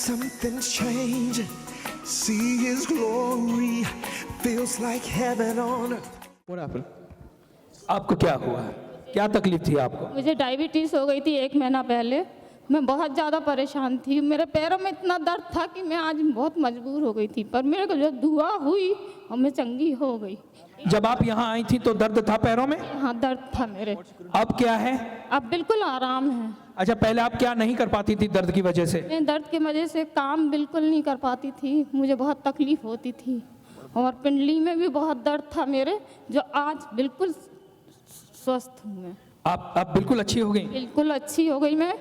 Something's changed. See His glory. Feels like heaven on earth. What happened? आपको क्या हुआ? क्या तकलीफ थी आपको? मुझे डायबिटीज़ हो गई थी 1 महीना पहले। मैं बहुत ज़्यादा परेशान थी। मेरे पैरों में इतना दर्द था कि मैं आज बहुत मजबूर हो गई थी, पर मेरे को जो दुआ हुई और मैं चंगी हो गई। जब आप यहाँ आई थी तो दर्द था पैरों में? हाँ, दर्द था मेरे। अब क्या है? अब बिल्कुल आराम है। अच्छा, पहले आप क्या नहीं कर पाती थी दर्द की वजह से? मैं दर्द की वजह से काम बिल्कुल नहीं कर पाती थी, मुझे बहुत तकलीफ होती थी और पिंडली में भी बहुत दर्द था मेरे, जो आज बिल्कुल स्वस्थ हूँ मैं। आप बिल्कुल अच्छी हो गई? बिल्कुल अच्छी हो गई मैं।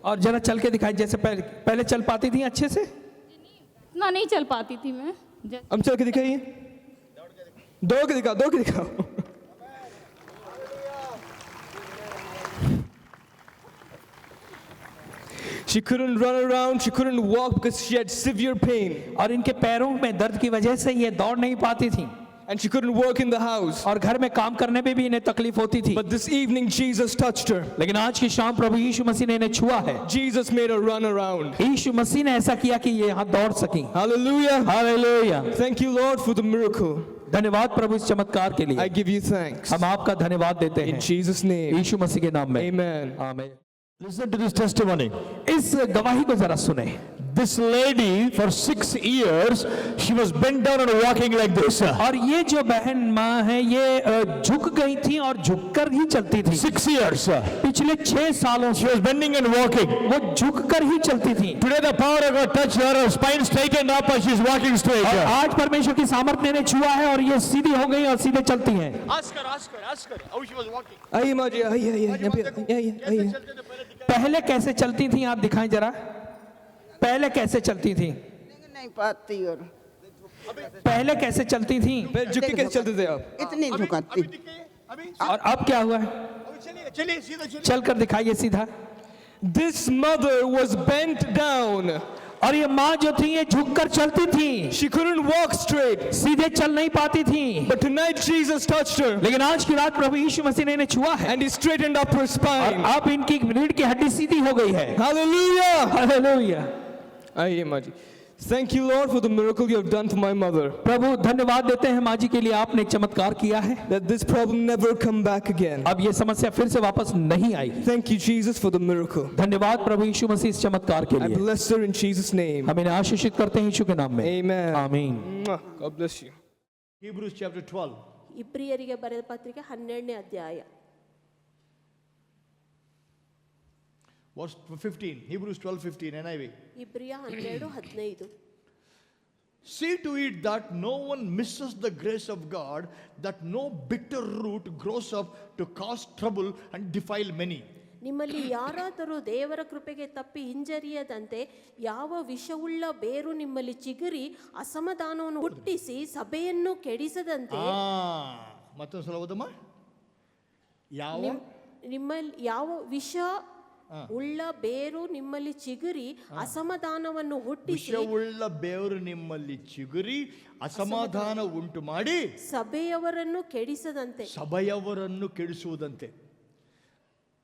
और जरा चल के दिखाई, जैसे पहले चल पाती थी अच्छे से? इतना नहीं चल पाती थी मैं। हम चल के दिखाइए, दौड़ के दिखाओ। She couldn't run around, she couldn't walk because she had severe pain. और इनके पैरों में दर्द की वजह से ये दौड़ नहीं पाती थी। And she couldn't work in the house. और घर में काम करने में भी इन्हें तकलीफ होती थी। But this evening Jesus touched her. लेकिन आज की शाम प्रभु यीशु मसीह ने इन्हें छुआ है। Jesus made her run around. यीशु मसीह ने ऐसा किया कि ये यहाँ दौड़ सकी। Hallelujah. Hallelujah. Thank you Lord for the miracle. धन्यवाद प्रभु इस चमत्कार के लिए। I give you thanks. हम आपका धन्यवाद देते In हैं Jesus name. यीशु मसीह के नाम में। Amen. आमीन। Listen to this testimony. इस गवाही को जरा सुने। This lady for 6 years she was bent down and walking like this. और ये जो बहन माँ है ये झुक गई थी और झुककर ही चलती थी। 6 years. पिछले 6 सालों She was bending and walking. वो झुककर ही चलती थी। Today the power of God touched her. Her spine straightened up and she's walking straight. और आज परमेश्वर की सामर्थ ने छुआ है और ये सीधी हो गई और सीधे चलती हैं। Ask her how she was walking. आइए माँ जी, आइए। पहले कैसे चलती थी आप दिखाएं जरा। पहले कैसे चलती थी? नहीं पाती और पहले कैसे चलती थी? पहले झुक के कैसे चलते थे आप? इतनी झुकाती। अभी और अब क्या हुआ है? चलिए सीधा चलिए। चलकर दिखाइए सीधा। This mother was bent down. और ये माँ जो थी ये झुककर चलती थी। She couldn't walk straight. सीधे चल नहीं पाती थी। But tonight Jesus touched her. लेकिन आज की रात प्रभु यीशु मसीह ने इन्हें छुआ है। And he straightened up her और spine. अब इनकी रीढ़ की हड्डी सीधी हो गई है। Hallelujah. हालेलुया। आइए माँ जी। Thank you Lord for the miracle you have done for my mother. प्रभु धन्यवाद देते हैं माँ जी के लिए, आपने एक चमत्कार किया है। That this problem never come back again. अब ये समस्या फिर से वापस नहीं आई। Thank you Jesus for the miracle. धन्यवाद प्रभु यीशु मसीह इस चमत्कार के I लिए। bless her in Jesus name. हम इन्हें आशीषित करते हैं यीशु के नाम में। Amen. आमीन। God bless you. Hebrews chapter 12. ಇಬ್ರಿಯರಿಗೆ ಬರೆದ ಪತ್ರಿಕೆ 12ನೇ ಅಧ್ಯಾಯ Verse 15. Hebrews 12:15 NIV. ಇಬ್ರಿಯ 12:15 See to it that no one misses the grace of God, that no bitter root grows up to cause trouble and defile many. ನಿಮ್ಮಲ್ಲಿ ಯಾರಾದರೂ ದೇವರ ಕೃಪೆಗೆ ತಪ್ಪಿ ಹಿಂಜರಿಯದಂತೆ ಯಾವ ವಿಷವುಳ್ಳ ಬೇರು ನಿಮ್ಮಲ್ಲಿ ಚಿಗುರಿ ಅಸಮಾಧಾನವನ್ನು ಹುಟ್ಟಿಸಿ ಸಭೆಯನ್ನು ಕೆಡಿಸದಂತೆ ಮತ್ತೊಂದು ಸಲ ಓದಮ್ಮ. ನಿಮ್ಮಲ್ಲಿ ಯಾವ ವಿಷ ಉಳ್ಳ ಬೇರು ನಿಮ್ಮಲ್ಲಿ ಚಿಗುರಿ ಅಸಮಾಧಾನವನ್ನು ಹುಟ್ಟಿಸಿ ವಿಷವುಳ್ಳ ಬೇರು ನಿಮ್ಮಲ್ಲಿ ಚಿಗುರಿ ಅಸಮಾಧಾನ ಉಂಟು ಮಾಡಿ ಸಭೆಯವರನ್ನು ಕೆಡಿಸದಂತೆ. ಸಭೆಯವರನ್ನು ಕೆಡಿಸುವುದಂತೆ.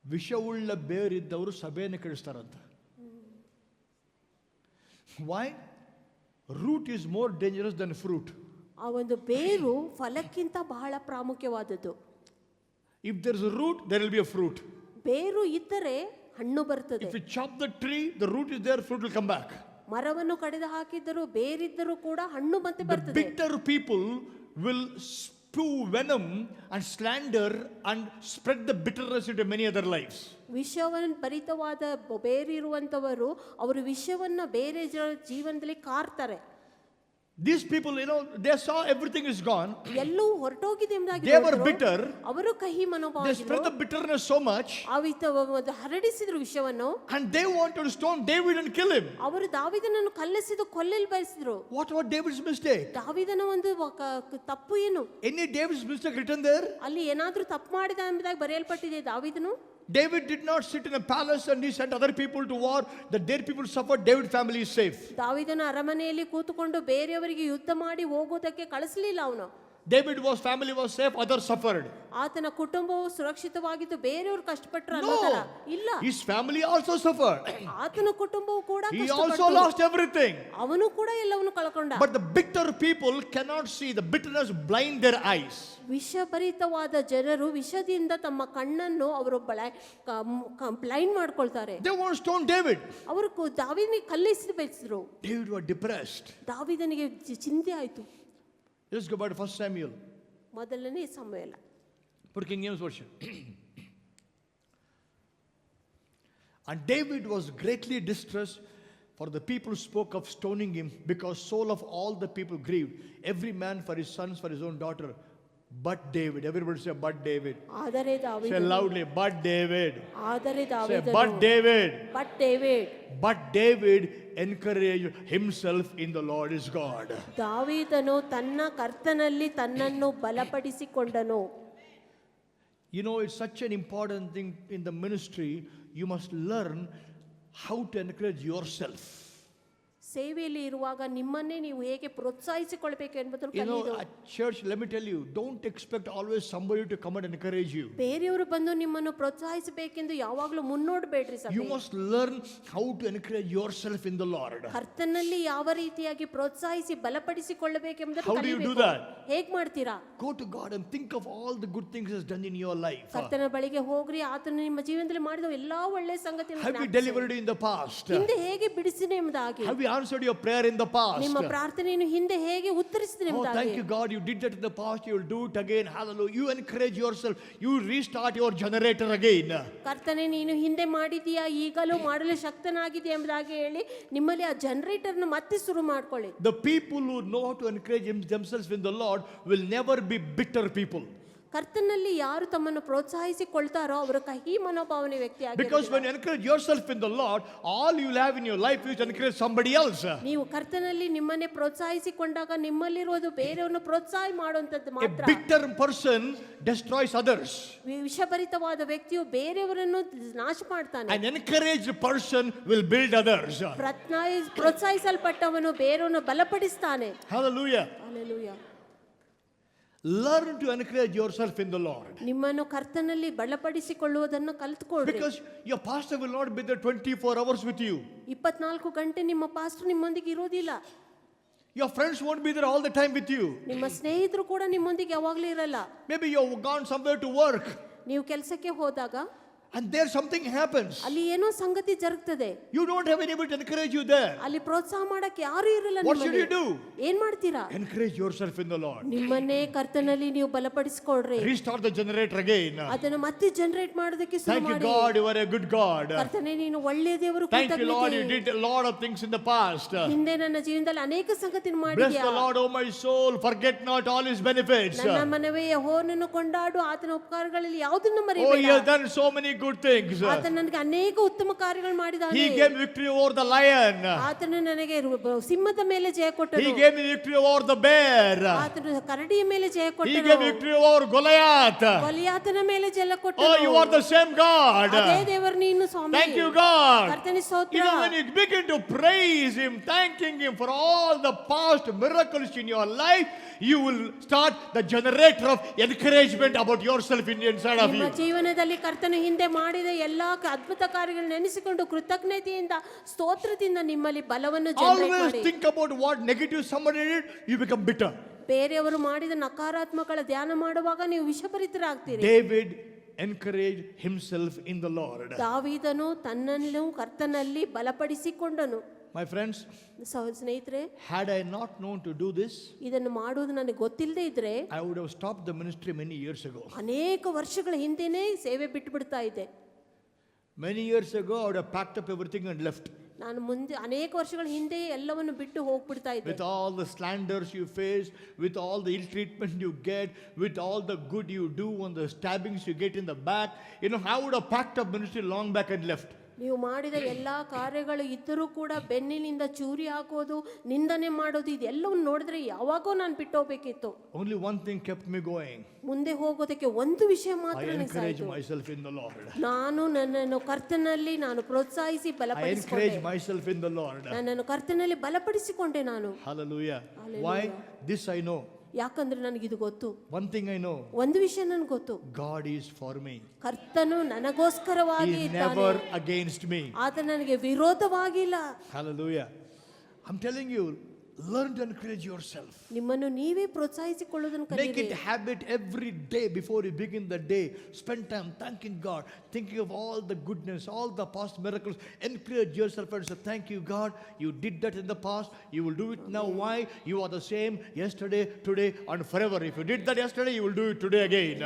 ವಿಷವುಳ್ಳ ಬೇರಿದ್ದವರು ಸಭೆಯನ್ನು ಕೆಡಿಸ್ತಾರಂತ. Why? Root is more dangerous than fruit. ಆ ಒಂದು ಬೇರು ಫಲಕ್ಕಿಂತ ಬಹಳ ಪ್ರಾಮುಖ್ಯವಾದದ್ದು. If there is a root, there will be a fruit. ಬೇರು ಇದ್ದರೆ ಹಣ್ಣು ಬರ್ತದೆ. If you chop the tree, the root is there, fruit will come back. ಮರವನ್ನು ಕಡಿದು ಹಾಕಿದ್ದರೂ ಬೇರಿದ್ದರೂ ಕೂಡ ಹಣ್ಣು ಮತ್ತೆ The ಬರ್ತದೆ. bitter people will spew venom and slander and spread the bitterness into many other lives. ವಿಷವನ್ನು ಭರಿತವಾದ ಬೇರಿರುವಂತವರು ಅವರು ವಿಷವನ್ನ ಬೇರೆ ಜೀವನದಲ್ಲಿ ಕಾರ್ತಾರೆ. These people, they saw everything is gone. ಎಲ್ಲೂ ಹೊರಟೋಗಿದೆ ಎಂಬುದಾಗಿ They were bitter. ಅವರು ಕಹಿ They ಮನೋಭಾವ spread the bitterness so much. ಹರಡಿಸಿದ್ರು ವಿಷವನ್ನು. And they wanted to stone David and kill him. ಅವರು ದಾವೀದನನ್ನು ಕಲ್ಲೆಸೆದು ಕೊಲ್ಲಲು ಬಯಸಿದ್ರು. What about David's mistake? ದಾವೀದನ ಒಂದು ತಪ್ಪು ಏನು? Any David's mistake written there? ಅಲ್ಲಿ ಏನಾದ್ರೂ ತಪ್ಪು ಮಾಡಿದ ಎಂಬುದಾಗಿ ಬರೆಯಲ್ಪಟ್ಟಿದೆ ದಾವೀದನು. David did not sit in a palace and he sent other people to war. That their people suffered, David's family is safe. ದಾವೀದನ ಅರಮನೆಯಲ್ಲಿ ಕೂತುಕೊಂಡು ಬೇರೆಯವರಿಗೆ ಯುದ್ಧ ಮಾಡಿ ಹೋಗೋದಕ್ಕೆ ಕಳಿಸಲಿಲ್ಲ ಅವನು. David's family was safe, others suffered. ಆತನ ಕುಟುಂಬವು ಸುರಕ್ಷಿತವಾಗಿದ್ದು ಬೇರೆಯವರು ಕಷ್ಟಪಟ್ಟರು No, ಅನ್ನೋದಲ್ಲ. ಇಲ್ಲ, his family also suffered. ಆತನ ಕುಟುಂಬವು ಕೂಡ He also ಕಷ್ಟಪಟ್ಟು lost everything. ಅವನು ಕೂಡ ಎಲ್ಲವನ್ನು ಕಳ್ಕೊಂಡ. But the bitter people cannot see. The bitterness blind their eyes. ವಿಷಭರಿತವಾದ ಜನರು ವಿಷದಿಂದ ತಮ್ಮ ಕಣ್ಣನ್ನು ಅವರು ಬ್ಲೈಂಡ್ ಮಾಡ್ಕೊಳ್ತಾರೆ. They want to stone David. ಅವರು ದಾವೀದನಿಗೆ ಕಲ್ಲಿಸಿ ಬಯಸಿದ್ರು. David was depressed. ದಾವೀದನಿಗೆ ಚಿಂತೆ ಆಯ್ತು. Let's go back to 1 Samuel. ಮೊದಲನೇ ಸಮುವೇಲ. Put King James version. And David was greatly distressed, for the people spoke of stoning him, because soul of all the people grieved, every man for his sons, for his own daughter. But David, everybody say, but David. ಆದರೆ Say ದಾವೀದನು, loudly, but David. ಆದರೆ Say, ದಾವೀದನು, but David. But David, But David encouraged himself in the Lord his God. ದಾವೀದನು ತನ್ನ ಕರ್ತನಲ್ಲಿ ತನ್ನನ್ನು ಬಲಪಡಿಸಿಕೊಂಡನು. You know, it's such an important thing in the ministry. You must learn how to encourage yourself. ಸೇವೆಯಲ್ಲಿ ಇರುವಾಗ ನಿಮ್ಮನ್ನೇ ನೀವು ಹೇಗೆ ಪ್ರೋತ್ಸಾಹಿಸಿಕೊಳ್ಬೇಕು ಎಂಬುದನ್ನು You know, ಕಲಿಯುವುದು. at church, let me tell you, don't expect always somebody to come and encourage you. ಬೇರೆಯವರು ಬಂದು ನಿಮ್ಮನ್ನು ಪ್ರೋತ್ಸಾಹಿಸಬೇಕೆಂದು ಯಾವಾಗಲೂ ಮುನ್ನೋಡಬೇಡ್ರಿ. You must learn how to encourage yourself in the Lord. ಕರ್ತನಲ್ಲಿ ಯಾವ ರೀತಿಯಾಗಿ ಪ್ರೋತ್ಸಾಹಿಸಿ ಬಲಪಡಿಸಿಕೊಳ್ಳಬೇಕೆಂಬುದನ್ನು How do you do ಕಲಿಯಬೇಕು. that? ಹೇಗ್ ಮಾಡ್ತೀರಾ? Go to God and think of all the good things He's done in your life. ಕರ್ತನ ಬಳಿಗೆ ಹೋಗ್ರಿ, ಆತನು ನಿಮ್ಮ ಜೀವನದಲ್ಲಿ ಮಾಡಿದ ಎಲ್ಲಾ ಒಳ್ಳೆ Have you ಸಂಗತಿಗಳನ್ನು delivered in the past? ಹಿಂದೆ ಹೇಗೆ ಬಿಡಿಸಿದೆ ಎಂಬುದಾಗಿ, Have you answered your prayer in the past? ನಿಮ್ಮ ಪ್ರಾರ್ಥನೆಯನ್ನು ಹಿಂದೆ ಹೇಗೆ ಉತ್ತರಿಸಿದೆ Oh, ಎಂಬುದಾಗಿ. thank you, God. You did that in the past. You will do it again. Hallelujah. You encourage yourself. You restart your generator again. ಕರ್ತನೆ, ನೀನು ಹಿಂದೆ ಮಾಡಿದೀಯಾ, ಈಗಲೂ ಮಾಡಲು ಶಕ್ತನಾಗಿದೆ ಎಂಬುದಾಗಿ ಹೇಳಿ ನಿಮ್ಮಲ್ಲಿ ಆ ಜನರೇಟರ್ನ ಮತ್ತೆ ಶುರು ಮಾಡ್ಕೊಳ್ಳಿ. The people who know how to encourage themselves in the Lord will never be bitter people. ಕರ್ತನಲ್ಲಿ ಯಾರು ತಮ್ಮನ್ನು ಪ್ರೋತ್ಸಾಹಿಸಿಕೊಳ್ತಾರೋ ಅವರ ಕಹಿ ಮನೋಭಾವನೆ Because when ವ್ಯಕ್ತಿ. you encourage yourself in the Lord, all you will have in your life is to encourage somebody else. ನೀವು ಕರ್ತನಲ್ಲಿ ನಿಮ್ಮನ್ನೇ ಪ್ರೋತ್ಸಾಹಿಸಿಕೊಂಡಾಗ ನಿಮ್ಮಲ್ಲಿರುವುದು ಬೇರೆಯವ್ರನ್ನ ಪ್ರೋತ್ಸಾಹ ಮಾಡುವಂತದ್ದು A ಮಾತ್ರ. bitter person destroys others. ವಿಷಭರಿತವಾದ ವ್ಯಕ್ತಿಯು ಬೇರೆಯವರನ್ನು ನಾಶ ಮಾಡ್ತಾನೆ. An encouraged person will build others. ಪ್ರೋತ್ಸಾಹಿಸಲ್ಪಟ್ಟವನು ಬೇರೆಯವ್ರನ್ನು ಬಲಪಡಿಸ್ತಾನೆ. Hallelujah. Hallelujah. Learn to encourage yourself in the Lord. ನಿಮ್ಮನ್ನು ಕರ್ತನಲ್ಲಿ ಬಲಪಡಿಸಿಕೊಳ್ಳುವುದನ್ನು ಕಲಿತುಕೊಳ್ಳಿ. Because your pastor will not be there 24 hours with you. 24 ಗಂಟೆ ನಿಮ್ಮ ಪಾಸ್ಟರ್ ನಿಮ್ಮೊಂದಿಗೆ ಇರೋದಿಲ್ಲ. Your friends won't be there all the time with you. ನಿಮ್ಮ ಸ್ನೇಹಿತರು ಕೂಡ ನಿಮ್ಮೊಂದಿಗೆ ಯಾವಾಗಲೂ ಇರಲ್ಲ. Maybe you've gone somewhere to work ನೀವು ಕೆಲಸಕ್ಕೆ ಹೋದಾಗ and there something happens. ಅಲ್ಲಿ ಏನೋ ಸಂಗತಿ ಜರುಗ್ತದೆ. You don't have anybody to encourage you there. ಅಲ್ಲಿ ಪ್ರೋತ್ಸಾಹ ಮಾಡಕ್ಕೆ ಯಾರು ಇರಲ್ಲ. What should you do? ಏನ್ ಮಾಡ್ತೀರಾ? Encourage yourself in the Lord. ನಿಮ್ಮನ್ನೇ ಕರ್ತನಲ್ಲಿ ನೀವು ಬಲಪಡಿಸಿಕೊಳ್ಳ್ರಿ. Restart the generator again. ಅದನ್ನು ಮತ್ತೆ ಜನರೇಟ್ ಮಾಡೋದಕ್ಕೆ ಶುರು Thank you, ಮಾಡಿ. God, you are a good God. ಕರ್ತನೇ, ನೀನು ಒಳ್ಳೆಯ ದೇವರು. Thank you, Lord, you did a lot of things in the past. ಹಿಂದೆ ನನ್ನ ಜೀವನದಲ್ಲಿ ಅನೇಕ ಸಂಗತಿ Bless ಮಾಡಿದ್ಯಾ. the Lord, O my soul, forget not all his benefits. ನನ್ನ ಮನವೇ ಯೆಹೋವನನ್ನು ಕೊಂಡಾಡು, ಆತನ ಉಪಕಾರಗಳಲ್ಲಿ ಯಾವುದನ್ನು Oh, he ಮರೆಯಬೇಡ. has done so many good things. ಆತ ನನಗೆ ಅನೇಕ ಉತ್ತಮ ಕಾರ್ಯಗಳು ಮಾಡಿದ್ದಾನೆ. He gave victory over the lion. ಆತನು ನನಗೆ ಸಿಂಹದ ಮೇಲೆ ಜಯ ಕೊಟ್ಟನು. He gave me victory over the bear. ಆತನು ಕರಡಿಯ ಮೇಲೆ ಜಯ He ಕೊಟ್ಟನು. gave victory over Goliath. ಗೊಲಿಯಾತನ ಮೇಲೆ ಜಯ ಕೊಟ್ಟನು. Oh, you are the same God. ಅದೇ ದೇವರು ನೀನು ಸ್ವಾಮಿ. Thank you, God. ಕರ್ತನೇ ಸ್ತೋತ್ರ. You know, when you begin to praise Him, thanking Him for all the past miracles in your life, you will start the generator of encouragement about yourself in the inside of ನಿಮ್ಮ you. ಜೀವನದಲ್ಲಿ ಕರ್ತನು ಹಿಂದೆ ಮಾಡಿದ ಎಲ್ಲಾ ಅದ್ಭುತ ಕಾರ್ಯಗಳನ್ನು ನೆನೆಸಿಕೊಂಡು ಕೃತಜ್ಞತೆಯಿಂದ ಸ್ತೋತ್ರದಿಂದ ನಿಮ್ಮಲ್ಲಿ ಬಲವನ್ನು ಜನರೇಟ್ Always ಮಾಡಿ. think about what negative somebody did, you become bitter. ಬೇರೆಯವರು ಮಾಡಿದ ನಕಾರಾತ್ಮಕಗಳ ಧ್ಯಾನ ಮಾಡುವಾಗ ನೀವು ವಿಷಭರಿತರಾಗ್ತೀರಿ. David encouraged himself in the Lord. ದಾವೀದನು ತನ್ನನ್ನು ಕರ್ತನಲ್ಲಿ ಬಲಪಡಿಸಿಕೊಂಡನು. My friends, ಸ್ನೇಹಿತರೆ, had I not known to do this, ಇದನ್ನು ಮಾಡುವುದು ನನಗೆ ಗೊತ್ತಿಲ್ಲದೆ ಇದ್ರೆ I would have stopped the ministry many years ago. ಅನೇಕ ವರ್ಷಗಳ ಹಿಂದೆನೇ ಸೇವೆ ಬಿಟ್ಟು ಬಿಡ್ತಾ ಇದ್ದೆ. Many years ago, I would have packed up everything and left. ನಾನು ಮುಂದೆ ಅನೇಕ ವರ್ಷಗಳ ಹಿಂದೆ ಎಲ್ಲವನ್ನು ಬಿಟ್ಟು ಹೋಗ್ಬಿಡ್ತಾ ಇದ್ದೆ. With all the slanders you face, with all the ill treatment you get, with all the good you do and the stabbings you get in the back, you know, I would have packed up ministry long back and left. ನೀವು ಮಾಡಿದ ಎಲ್ಲಾ ಕಾರ್ಯಗಳು ಇದ್ದರೂ ಕೂಡ ಬೆನ್ನಿನಿಂದ ಚೂರಿ ಹಾಕೋದು, ನಿಂದನೆ ಮಾಡೋದು, ಇದೆಲ್ಲವನ್ನು ನೋಡಿದ್ರೆ ಯಾವಾಗೋ ನಾನು ಬಿಟ್ಟು ಹೋಗ್ಬೇಕಿತ್ತು. Only one thing kept me going. ಮುಂದೆ ಹೋಗೋದಕ್ಕೆ ಒಂದು ವಿಷಯ I ಮಾತ್ರ ನನಗೆ encourage ಸಾಯ್ತು. myself in the Lord. ನಾನು ನನ್ನನ್ನು ಕರ್ತನಲ್ಲಿ ನಾನು ಪ್ರೋತ್ಸಾಹಿಸಿ I ಬಲಪಡಿಸಿಕೊಂಡೆ. encourage myself in the Lord. ನನ್ನನ್ನು ಕರ್ತನಲ್ಲಿ ಬಲಪಡಿಸಿಕೊಂಡೆ ನಾನು. Hallelujah. Hallelujah. Why? This I know. ಯಾಕಂದ್ರೆ ನನಗಿದು ಗೊತ್ತು. One thing I know, ಒಂದು ವಿಷಯ ನನಗೆ ಗೊತ್ತು, God is for me. ಕರ್ತನು ನನಗೋಸ್ಕರವಾಗಿ He is ಇದ್ದಾನೆ, never against me. ಆತ ನನಗೆ ವಿರೋಧವಾಗಿಲ್ಲ. Hallelujah. I'm telling you, learn to encourage yourself. ನಿಮ್ಮನ್ನು ನೀವೇ ಪ್ರೋತ್ಸಾಹಿಸಿಕೊಳ್ಳುವುದನ್ನು Make ಕಲಿಯಿರಿ. it habit every day before you begin the day. Spend time thanking God, thinking of all the goodness, all the past miracles. Encourage yourself and say, thank you, God. You did that in the past. You will do it now. Why? You are the same yesterday, today, and forever. If you did that yesterday, you will do it today again.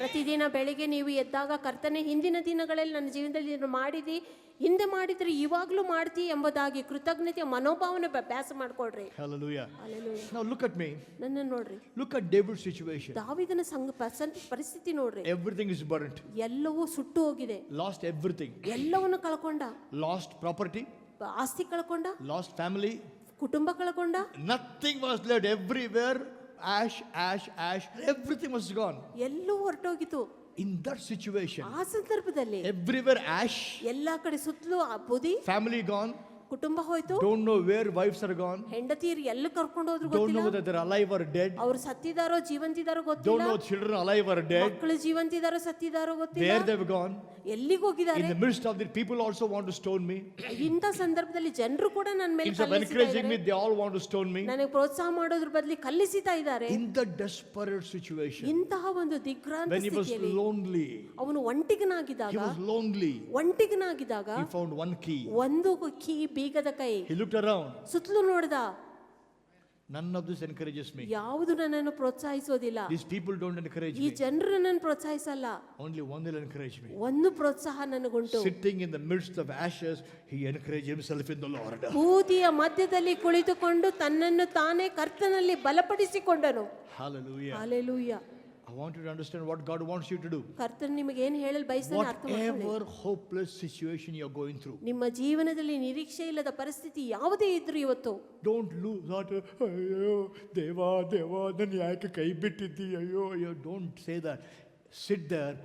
ಪ್ರತಿದಿನ ಬೆಳಿಗ್ಗೆ ನೀವು ಎದ್ದಾಗ ಕರ್ತನೆ ಹಿಂದಿನ ದಿನಗಳಲ್ಲಿ ನನ್ನ ಜೀವನದಲ್ಲಿ ಇದನ್ನು ಮಾಡಿದಿ, ಹಿಂದೆ ಮಾಡಿದ್ರೆ ಇವಾಗಲೂ ಮಾಡ್ತಿ ಎಂಬುದಾಗಿ ಕೃತಜ್ಞತೆಯ ಮನೋಭಾವನೆ ಅಭ್ಯಾಸ ಮಾಡ್ಕೊಳ್ರಿ. Hallelujah. Hallelujah. Now look at me. ನನ್ನ ನೋಡ್ರಿ, Look at David's situation. ದಾವೀದನ ಪರಿಸ್ಥಿತಿ ನೋಡ್ರಿ. Everything is burnt. ಎಲ್ಲವೂ ಸುಟ್ಟು ಹೋಗಿದೆ, Lost everything. ಎಲ್ಲವನ್ನು ಕಳ್ಕೊಂಡ, Lost property. ಆಸ್ತಿ ಕಳ್ಕೊಂಡ, Lost family. ಕುಟುಂಬ ಕಳ್ಕೊಂಡ, Nothing was left. Everywhere ash, ash, ash. Everything was gone. ಎಲ್ಲೂ ಹೊರಟೋಗಿತ್ತು. In that situation, ಆ ಸಂದರ್ಭದಲ್ಲಿ everywhere ash, ಎಲ್ಲಾ ಕಡೆ ಸುತ್ತಲೂ ಆ ಬೂದಿ, family gone, ಕುಟುಂಬ ಹೋಯ್ತು, don't know where wives are gone, ಹೆಂಡತಿಯರು ಎಲ್ಲಿ ಕರ್ಕೊಂಡು ಹೋದ್ರು don't know ಗೊತ್ತಿಲ್ಲ, whether they're alive or dead, ಅವ್ರು ಸತ್ತಿದಾರೋ ಜೀವಂತಿದಾರೋ don't ಗೊತ್ತಿಲ್ಲ, know children alive or dead, ಮಕ್ಕಳು ಜೀವಂತಿದಾರೋ ಸತ್ತಿದಾರೋ where ಗೊತ್ತಿಲ್ಲ, they've gone. ಎಲ್ಲಿಗೆ ಹೋಗಿದ್ದಾರೆ. In the midst of the people also want to stone me. ಇಂಥ ಸಂದರ್ಭದಲ್ಲಿ ಜನರು ಕೂಡ ನನ್ನ ಮೇಲೆ Instead of encouraging me, they all want to stone me. ನನಗೆ ಪ್ರೋತ್ಸಾಹ ಮಾಡೋದ್ರ ಬದಲಿ ಕಲ್ಲಿಸಿತಾ ಇದ್ದಾರೆ. In the desperate situation, ಇಂತಹ ಒಂದು ದಿಗ್ಭ್ರಾಂತ when he was ಸ್ಥಿತಿಯಲ್ಲಿ lonely, ಅವನು ಒಂಟಿಗನಾಗಿದ್ದಾಗ, he was lonely. ಒಂಟಿಗನಾಗಿದ್ದಾಗ He found one key. ಒಂದು ಕೀ, ಬೀಗದ ಕೈ. He looked around. ಸುತ್ತಲೂ ನೋಡ್ದ, None of this encourages me. ಯಾವುದು ನನ್ನನ್ನು ಪ್ರೋತ್ಸಾಹಿಸೋದಿಲ್ಲ. These people don't encourage ಈ me. ಜನರು ನನ್ನನ್ನು ಪ್ರೋತ್ಸಾಹಿಸಲ್ಲ. Only one will encourage me. ಒಂದು ಪ್ರೋತ್ಸಾಹ ನನಗುಂಟು. Sitting in the midst of ashes, he encouraged himself in the Lord. ಬೂದಿಯ ಮಧ್ಯದಲ್ಲಿ ಕುಳಿತುಕೊಂಡು ತನ್ನನ್ನು ತಾನೇ ಕರ್ತನಲ್ಲಿ ಬಲಪಡಿಸಿಕೊಂಡನು. Hallelujah. Hallelujah. I want you to understand what God wants you to do. ಕರ್ತನು ನಿಮಗೆ ಏನು ಹೇಳಲು ಬಯಸ್ತಾನೆ ಅರ್ಥ ಮಾಡ್ಕೊಳ್ಳಿ. Whatever hopeless situation you're going through, ನಿಮ್ಮ ಜೀವನದಲ್ಲಿ ನಿರೀಕ್ಷೆ ಇಲ್ಲದ ಪರಿಸ್ಥಿತಿ ಯಾವುದೇ ಇದ್ರೂ ಇವತ್ತು don't lose that. ಅಯ್ಯೋ ದೇವಾ ದೇವಾ ನನ್ನ ಯಾಕೆ ಕೈ ಬಿಟ್ಟಿದ್ದಿ, ಅಯ್ಯೋ ಅಯ್ಯೋ. Don't say that. Sit there,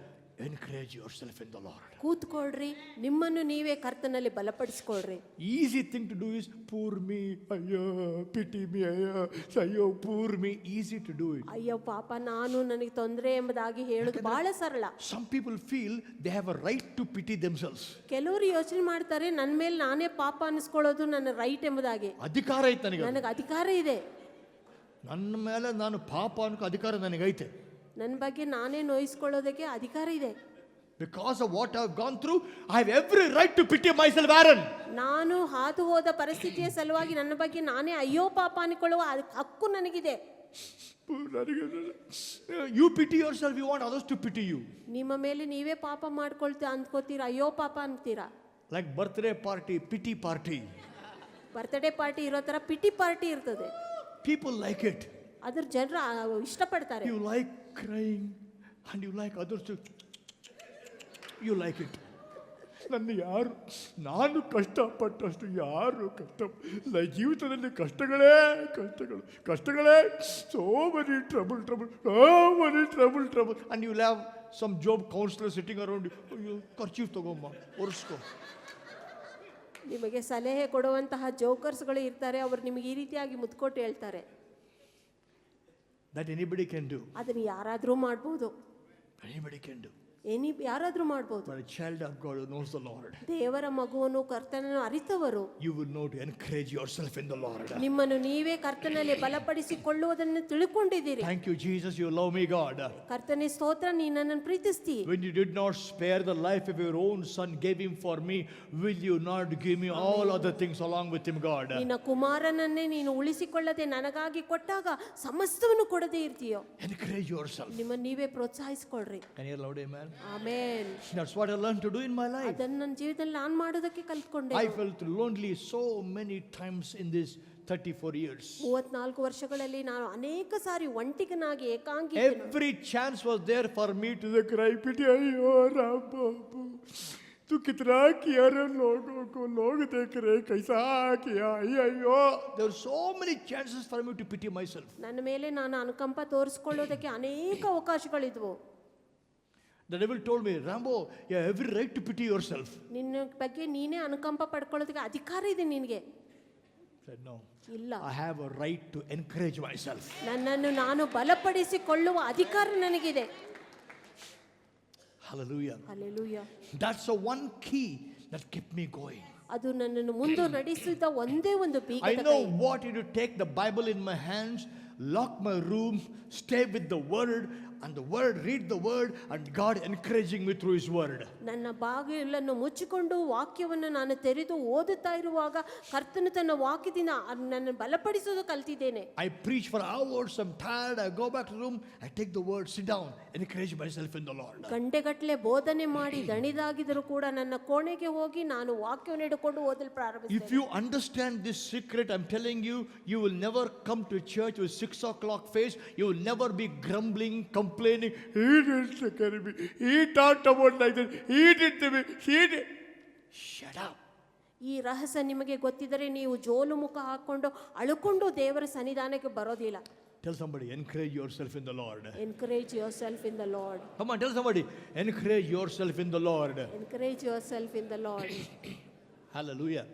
encourage yourself in the Lord. ಕೂತ್ಕೊಳ್ರಿ, ನಿಮ್ಮನ್ನು ನೀವೇ ಕರ್ತನಲ್ಲಿ ಬಲಪಡಿಸಿಕೊಳ್ಳ್ರಿ. Easy thing to do is poor me, ಅಯ್ಯೋ pity me, ಅಯ್ಯೋ poor me. Easy to do it. ಅಯ್ಯೋ ಪಾಪ ನಾನು, ನನಗೆ ತೊಂದರೆ ಎಂಬುದಾಗಿ ಹೇಳೋದು ಬಹಳ ಸರಳ. Some people feel they have a right to pity themselves. ಕೆಲವರು ಯೋಚನೆ ಮಾಡ್ತಾರೆ ನನ್ನ ಮೇಲೆ ನಾನೇ ಪಾಪ ಅನಿಸ್ಕೊಳ್ಳೋದು ನನ್ನ ರೈಟ್ ಎಂಬುದಾಗಿ. ಅಧಿಕಾರ ಐತೆ ನನಗೆ, ನನಗೆ ಅಧಿಕಾರ ಇದೆ, ನನ್ನ ಮೇಲೆ ನಾನು ಪಾಪ ಅನ್ಕೋ ಅಧಿಕಾರ ನನಗೈತೆ. ನನ್ನ ಬಗ್ಗೆ ನಾನೇ ನೋಯಿಸ್ಕೊಳ್ಳೋದಕ್ಕೆ ಅಧಿಕಾರ ಇದೆ. Because of what I've gone through, I have every right to pity myself, Aaron. ನಾನು ಹಾದು ಹೋದ ಪರಿಸ್ಥಿತಿಯ ಸಲುವಾಗಿ ನನ್ನ ಬಗ್ಗೆ ನಾನೇ ಅಯ್ಯೋ ಪಾಪ ಅನ್ಕೊಳ್ಳುವ ಹಕ್ಕು ನನಗಿದೆ. You pity yourself, you want others to pity you. ನಿಮ್ಮ ಮೇಲೆ ನೀವೇ ಪಾಪ ಅಂದ್ಕೋತೀರಾ, ಅಯ್ಯೋ ಪಾಪ ಅಂತೀರಾ. Like birthday party, pity party. Birthday party ಇರೋ ತರ ಪಿಟಿ ಪಾರ್ಟಿ ಇರ್ತದೆ. People like it. ಅದ್ರ ಜನರು ಇಷ್ಟಪಡ್ತಾರೆ. You like crying and you like others to, you like it. ನಾನು ಕಷ್ಟಪಟ್ಟಷ್ಟು ಯಾರು ಜೀವಿತದಲ್ಲಿ ಕಷ್ಟಗಳೇ so many trouble and you have some job counsellor sitting around you. ಅಯ್ಯೋ ಖರ್ಚು ತಗೊಂಬ ಒರೆಸ್ಕೊ. ನಿಮಗೆ ಸಲಹೆ ಕೊಡುವಂತಹ ಜೋಕರ್ಸ್ಗಳು ಇರ್ತಾರೆ, ಅವರು ನಿಮಗೆ ಈ ರೀತಿಯಾಗಿ ಮುತ್ಕೊಟ್ಟು ಹೇಳ್ತಾರೆ. That anybody can do. ಅದನ್ನು ಯಾರಾದರೂ ಮಾಡ್ಬೋದು, Anybody can do. ಯಾರಾದರೂ ಮಾಡ್ಬೋದು. But a child of God who knows the Lord, ದೇವರ ಮಗುವನ್ನು ಕರ್ತನನ್ನು ಅರಿತವರು, you will know to encourage yourself in the Lord. ನಿಮ್ಮನ್ನು ನೀವೇ ಕರ್ತನಲ್ಲಿ ಬಲಪಡಿಸಿಕೊಳ್ಳುವುದನ್ನು ತಿಳ್ಕೊಂಡಿದ್ದೀರಿ. Thank you, Jesus. You love me, God. ಕರ್ತನೇ ಸ್ತೋತ್ರ, ನೀನು ನನ್ನನ್ನು ಪ್ರೀತಿಸ್ತಿ. When you did not spare the life of your own son, gave him for me, will you not give me all other things along with him, God? ನಿನ್ನ ಕುಮಾರನನ್ನೇ ನೀನು ಉಳಿಸಿಕೊಳ್ಳದೆ ನನಗಾಗಿ ಕೊಟ್ಟಾಗ ಸಮಸ್ತವನ್ನು ಕೊಡದೇ ಇರ್ತೀಯೋ. Encourage yourself. ನಿಮ್ಮನ್ನು ನೀವೇ ಪ್ರೋತ್ಸಾಹಿಸಿಕೊಳ್ಳ್ರಿ. Can you loud amen? Amen. That's what I learned to do in my life. ಅದನ್ನು ನನ್ನ ಜೀವಿತದಲ್ಲಿ ನಾನು ಮಾಡೋದಕ್ಕೆ ಕಲ್ತ್ಕೊಂಡೆ. I felt lonely so many times in this 34 years. 34 ವರ್ಷಗಳಲ್ಲಿ ನಾನು ಅನೇಕ ಸಾರಿ ಒಂಟಿಗನಾಗಿ ಏಕಾಂಗಿ. Every chance was there for me to cry pity. Ayyo Ram Babu, tu kitna kiya re logon ko, log dekh rahe kaisa kiya. Ayyo, there were so many chances for me to pity myself. ನನ್ನ ಮೇಲೆ ನಾನು ಅನುಕಂಪ ತೋರಿಸಿಕೊಳ್ಳೋದಕ್ಕೆ ಅನೇಕ ಅವಕಾಶಗಳಿದ್ವು. The devil told me, Rambo, you have every right to pity yourself. ನಿನ್ನ ಬಗ್ಗೆ ನೀನೇ ಅನುಕಂಪ ಪಡ್ಕೊಳ್ಳೋದಕ್ಕೆ ಅಧಿಕಾರ ಇದೆ ನಿನಗೆ. Said, no. ಇಲ್ಲ, I have a right to encourage myself. ನನ್ನನ್ನು ನಾನು ಬಲಪಡಿಸಿಕೊಳ್ಳುವ ಅಧಿಕಾರ ನನಗಿದೆ. Hallelujah. Hallelujah. That's the one key that kept me going. ಅದು ನನ್ನನ್ನು ಮುಂದೆ ನಡೆಸಿದ ಒಂದೇ ಒಂದು I ಬೀಗದ know ಕೈ. what it to take the Bible in my hands, lock my room, stay with the word, and the word, read the word, and God encouraging me through his word. ನನ್ನ ಬಾಗಿಲನ್ನು ಮುಚ್ಚಿಕೊಂಡು ವಾಕ್ಯವನ್ನು ನಾನು ತೆರೆದು ಓದುತ್ತಾ ಇರುವಾಗ ಕರ್ತನು ತನ್ನ ವಾಕ್ಯದಿಂದ ನನ್ನ ಬಲಪಡಿಸೋದು ಕಲ್ತಿದ್ದೇನೆ. I preach for hours, I'm tired, I go back to the room, I take the word, sit down, encourage myself in the Lord. ಗಂಟೆಗಟ್ಟಲೆ ಬೋಧನೆ ಮಾಡಿ ದಣಿದಾಗಿದ್ದರೂ ಕೂಡ ನನ್ನ ಕೋಣೆಗೆ ಹೋಗಿ ನಾನು ವಾಕ್ಯವನ್ನು ಹಿಡ್ಕೊಂಡು ಓದಲು If ಪ್ರಾರಂಭಿಸಿದೆ. you understand this secret, I'm telling you, you will never come to church with 6 o'clock face. You will never be grumbling, complaining. He didn't take care of me. He talked about like that. He did to me. He did. Shut up. ಈ ರಹಸ್ಯ ನಿಮಗೆ ಗೊತ್ತಿದ್ದರೆ ನೀವು ಜೋಲು ಮುಖ ಹಾಕೊಂಡು ಅಳುಕೊಂಡು ದೇವರ ಸನ್ನಿಧಾನಕ್ಕೆ ಬರೋದಿಲ್ಲ. Tell somebody, encourage yourself in the Lord. Encourage your self in the lord. Come on, tell somebody, encourage yourself in the Lord. Encourage your self in the lord. Hallelujah.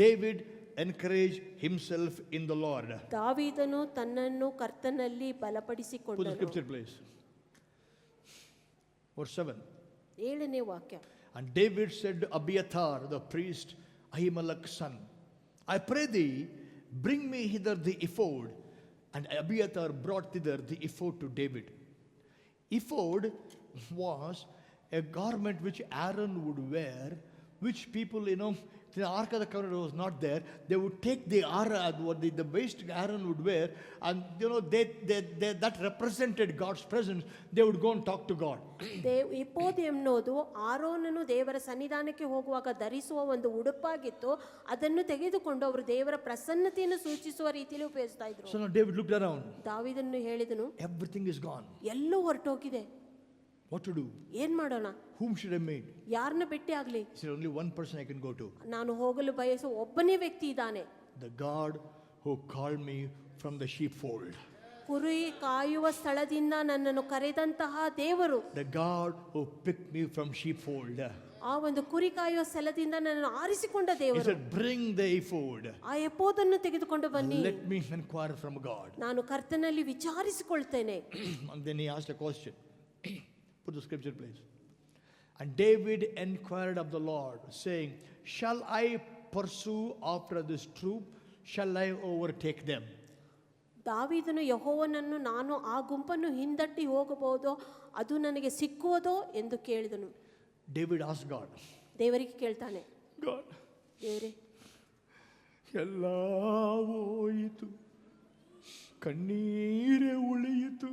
David encouraged himself in the Lord. ದಾವೀದನು ತನ್ನನ್ನು ಕರ್ತನಲ್ಲಿ Put the ಬಲಪಡಿಸಿಕೊಂಡನು. scripture, please. Verse 7. 7ನೇ ವಾಕ್ಯ. And David said to Abiathar, the priest, Ahimelech's son, I pray thee, bring me hither the ephod. And Abiathar brought thither the ephod to David. Ephod was a garment which Aaron would wear, which people, the Ark of the Covenant was not there. They would take the the waist Aaron would wear, and that represented God's presence. They would go and talk to God. ಎಪೋದ್ ಎನ್ನುವುದು ಆರೋನನು ದೇವರ ಸನ್ನಿಧಾನಕ್ಕೆ ಹೋಗುವಾಗ ಧರಿಸುವ ಒಂದು ಉಡುಪಾಗಿತ್ತು. ಅದನ್ನು ತೆಗೆದುಕೊಂಡು ಅವರು ದೇವರ ಪ್ರಸನ್ನತೆಯನ್ನು ಸೂಚಿಸುವ ರೀತಿಯಲ್ಲಿ ಉಪಯೋಗಿಸ್ತಾ ಇದ್ರು. So now David looked around. ದಾವೀದನು ಹೇಳಿದನು, Everything is gone. ಎಲ್ಲೂ ಹೊರಟೋಗಿದೆ, What to do? ಏನ್ ಮಾಡೋಣ, Whom should I meet? ಯಾರನ್ನ ಭೇಟಿ ಆಗ್ಲಿ? He said, only one person I can go to. ನಾನು ಹೋಗಲು ಬಯಸುವ ಒಬ್ಬನೇ ವ್ಯಕ್ತಿ ಇದ್ದಾನೆ, The God who called me from the sheepfold. ಕುರಿ ಕಾಯುವ ಸ್ಥಳದಿಂದ ನನ್ನನ್ನು ಕರೆದಂತಹ ದೇವರು, The God who picked me from sheepfold. ಆ ಒಂದು ಕುರಿ ಕಾಯುವ ಸ್ಥಳದಿಂದ ನನ್ನನ್ನು ಆರಿಸಿಕೊಂಡ He ದೇವರು. said, bring the ephod. ಆ ಎಪೋದನ್ನು ತೆಗೆದುಕೊಂಡು ಬನ್ನಿ, Let me inquire from God. ನಾನು ಕರ್ತನಲ್ಲಿ ವಿಚಾರಿಸಿಕೊಳ್ತೇನೆ. And then he asked a question. Put the scripture, please. And David inquired of the Lord, saying, shall I pursue after this troop? Shall I overtake them? ದಾವೀದನು ಯೆಹೋವನನ್ನು, ನಾನು ಆ ಗುಂಪನ್ನು ಹಿಂದಟ್ಟಿ ಹೋಗಬಹುದೋ, ಅದು ನನಗೆ ಸಿಕ್ಕುವುದೋ ಎಂದು ಕೇಳಿದನು. David asked God, ದೇವರಿಗೆ ಕೇಳ್ತಾನೆ, God, ದೇವರೇ, ಎಲ್ಲ ಹೋಯಿತು, ಕಣ್ಣೀರೇ ಉಳಿಯಿತು,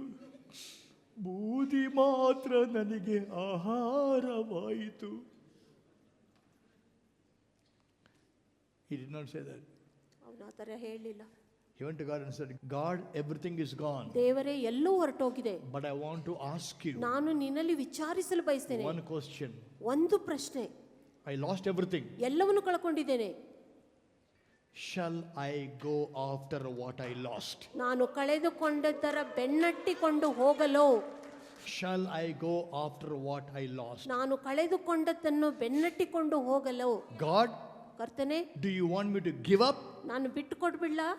ಬೂದಿ ಮಾತ್ರ ನನಗೆ ಆಹಾರವಾಯಿತು. He did not say that. ಅವನು ಆ ಥರ ಹೇಳಲಿಲ್ಲ. He went to God and said, God, everything is gone. ದೇವರೇ, ಎಲ್ಲೂ ಹೊರಟೋಗಿದೆ, But I want to ask you ನಾನು ನಿನ್ನಲ್ಲಿ ವಿಚಾರಿಸಲು ಬಯಸ್ತೇನೆ. one question. ಒಂದು ಪ್ರಶ್ನೆ, I lost everything. ಎಲ್ಲವನ್ನು ಕಳ್ಕೊಂಡಿದ್ದೇನೆ, Shall I go after what I lost? ನಾನು ಕಳೆದುಕೊಂಡದ್ದರ ಬೆನ್ನಟ್ಟಿಕೊಂಡು ಹೋಗಲೋ? Shall I go after what I lost? ನಾನು ಕಳೆದುಕೊಂಡದ್ದನ್ನು ಬೆನ್ನಟ್ಟಿಕೊಂಡು ಹೋಗಲೋ? God, ಕರ್ತನೆ, do you want me to give up? ನಾನು ಬಿಟ್ಟು ಕೊಡ್ಬಿಡ್ಲಾ?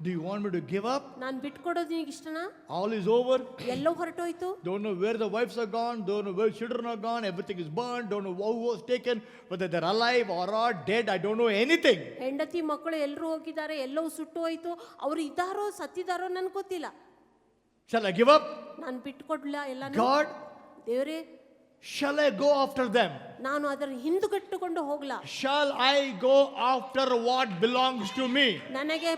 Do you want me to give up? ನಾನು ಬಿಟ್ಟು ಕೊಡೋದು ನಿನಗೆ ಇಷ್ಟನಾ? All is over. ಎಲ್ಲೋ ಹೊರಟೋಯ್ತು, Don't know where the wives are gone, don't know where children are gone, everything is burned, don't know who was taken, whether they're alive or are dead, I don't know anything. ಹೆಂಡತಿ ಮಕ್ಕಳು ಎಲ್ಲರೂ ಹೋಗಿದ್ದಾರೆ, ಎಲ್ಲವೂ ಸುಟ್ಟು ಹೋಯ್ತು, ಅವರು ಇದ್ದಾರೋ ಸತ್ತಿದ್ದಾರೋ ನನ್ಗೆ ಗೊತ್ತಿಲ್ಲ. Shall I give up? ನಾನು ಬಿಟ್ಟು ಕೊಡ್ಲಾ ಎಲ್ಲ? God, ದೇವರೇ, shall I go after them? ನಾನು ಅದರ ಹಿಂದುಗಟ್ಟುಕೊಂಡು ಹೋಗ್ಲಾ? Shall I go after what belongs to me? ನನಗೆ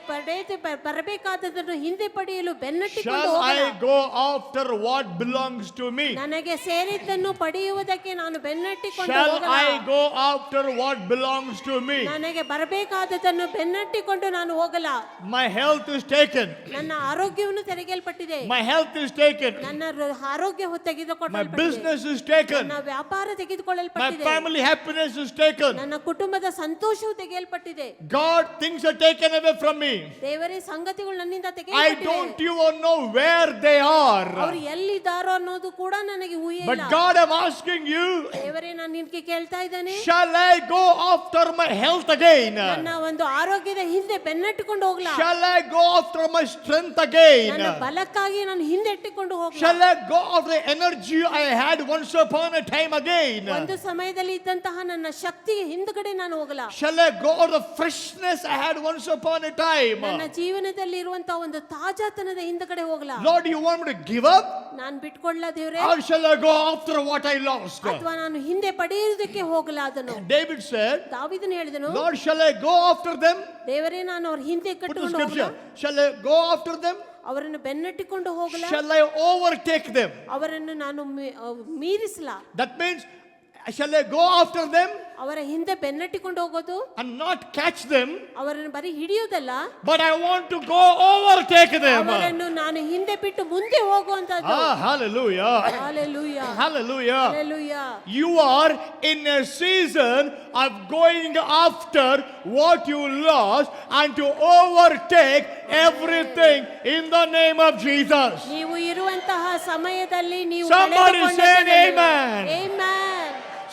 ಬರಬೇಕಾದದನ್ನು ಹಿಂದೆ ಪಡೆಯಲು ಬೆನ್ನಟ್ಟಿಕೊಂಡು Shall I ಹೋಗಲಾ? go after what belongs to me? ನನಗೆ ಸೇರಿದ್ದನ್ನು ಪಡೆಯುವುದಕ್ಕೆ ನಾನು ಬೆನ್ನಟ್ಟಿಕೊಂಡು Shall ಹೋಗಲಾ? I go after what belongs to me? ನನಗೆ ಬರಬೇಕಾದದನ್ನು ಬೆನ್ನಟ್ಟಿಕೊಂಡು ನಾನು ಹೋಗಲಾ? My health is taken. ನನ್ನ ಆರೋಗ್ಯವನ್ನು ತೆಗೆಯಲ್ಪಟ್ಟಿದೆ, My health is taken. ನನ್ನ ಆರೋಗ್ಯ My ತೆಗೆದುಕೊಳ್ಳಲ್ಪಟ್ಟಿದೆ, business is taken. ನನ್ನ ವ್ಯಾಪಾರ ತೆಗೆದುಕೊಳ್ಳಲ್ಪಟ್ಟಿದೆ, ತೆಗೆಯಲ್ಪಟ್ಟಿದೆ. family happiness is taken. ನನ್ನ ಕುಟುಂಬದ ಸಂತೋಷವು ತೆಗೆಯಲ್ಪಟ್ಟಿದೆ. God, things are taken away from me. ದೇವರೇ ಸಂಗತಿಗಳು ನನ್ನಿಂದ I ತೆಗೆಯಲ್ಪಟ್ಟಿವೆ. don't even know where they are. ಅವರು ಎಲ್ಲಿದ್ದಾರೋ ಅನ್ನೋದು ಕೂಡ ನನಗೆ ಊಹೆ But ಇಲ್ಲ. God, I'm asking you, ದೇವರೇ ನಾನು ನಿನಗೆ ಕೇಳ್ತಾ ಇದ್ದೇನೆ, shall I go after my health again? ನನ್ನ ಒಂದು ಆರೋಗ್ಯದ ಹಿಂದೆ ಬೆನ್ನಟ್ಟಿಕೊಂಡು ಹೋಗ್ಲಾ? Shall I go after my strength again? ನನ್ನ ಬಲಕ್ಕಾಗಿ ನಾನು ಹಿಂದೆಟ್ಟಿಕೊಂಡು ಹೋಗ್ಲಾ? Shall I go after the energy I had once upon a time again? ಒಂದು ಸಮಯದಲ್ಲಿ ಇದ್ದಂತಹ ನನ್ನ ಶಕ್ತಿಗೆ ಹಿಂದ್ಗಡೆ ನಾನು ಹೋಗಲಾ? Shall I go after the freshness I had once upon a time? ನನ್ನ ಜೀವನದಲ್ಲಿ ಇರುವಂತಹ ಒಂದು ತಾಜಾತನದ ಹಿಂದ್ಗಡೆ ಹೋಗಲಾ? Lord, you want me to give up? ನಾನು ಬಿಟ್ಕೊಳ್ಳಾ ದೇವರೇ? Or shall I go after what I lost? ಅಥವಾ ನಾನು ಹಿಂದೆ ಪಡೆಯುವುದಕ್ಕೆ ಹೋಗಲಾ ಅದನ್ನು? David said, ದಾವೀದನು ಹೇಳಿದನು, Lord, shall I go after them? ದೇವರೇ ನಾನು ಅವ್ರ ಹಿಂದೆ Put the ಕಟ್ಟಿಕೊಂಡು ಹೋಗಲಾ? scripture. Shall I go after them? ಅವರನ್ನು ಬೆನ್ನಟ್ಟಿಕೊಂಡು ಹೋಗಲಾ? Shall I overtake them? ಅವರನ್ನು ನಾನು ಮೀರಿಸಲಾ? That means, shall I go after them ಅವರ ಹಿಂದೆ ಬೆನ್ನಟ್ಟಿಕೊಂಡು ಹೋಗೋದು, and not catch them, ಅವರನ್ನು ಬರೀ ಹಿಡಿಯೋದಲ್ಲ, but I want to go overtake them? ಅವರನ್ನು ನಾನು ಹಿಂದೆ ಬಿಟ್ಟು ಮುಂದೆ ಹೋಗುವಂತದ್ದು. Ah, hallelujah. Hallelujah. Hallelujah. Hallelujah. You are in a season of going after what you lost and to overtake everything in the name of Jesus. ನೀವು ಇರುವಂತಹ ಸಮಯದಲ್ಲಿ ನೀವು Somebody say an amen. Amen.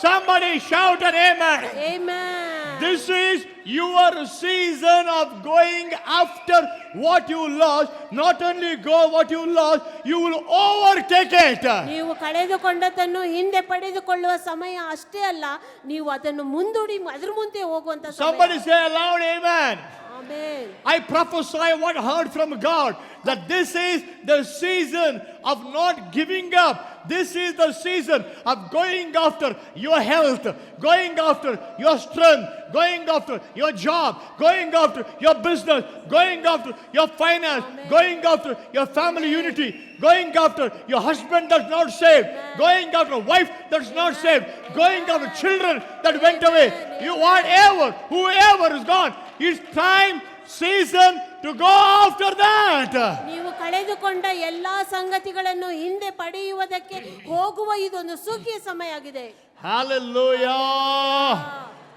Somebody shout an amen. Amen. This is your season of going after what you lost. Not only go what you lost, you will overtake it. ನೀವು ಕಳೆದುಕೊಂಡದ್ದನ್ನು ಹಿಂದೆ ಪಡೆದುಕೊಳ್ಳುವ ಸಮಯ ಅಷ್ಟೇ ಅಲ್ಲ, ನೀವು ಅದನ್ನು ಮುಂದೂಡಿ ಅದರ ಮುಂದೆ ಹೋಗುವಂತ ಸಮಯ. Somebody say aloud amen. Amen. I prophesy what I heard from God, that this is the season of not giving up. This is the season of going after your health, going after your strength, going after your job, going after your business, going after your finance, going after your family unity, going after your husband that's not saved, going after a wife that's not saved, going after children that went away. You whatever, whoever is gone, it's time, season to go after that. ನೀವು ಕಳೆದುಕೊಂಡ ಎಲ್ಲಾ ಸಂಗತಿಗಳನ್ನು ಹಿಂದೆ ಪಡೆಯುವುದಕ್ಕೆ ಹೋಗುವ ಇದೊಂದು ಸುಗ್ಗಿಯ ಸಮಯ ಆಗಿದೆ. Hallelujah.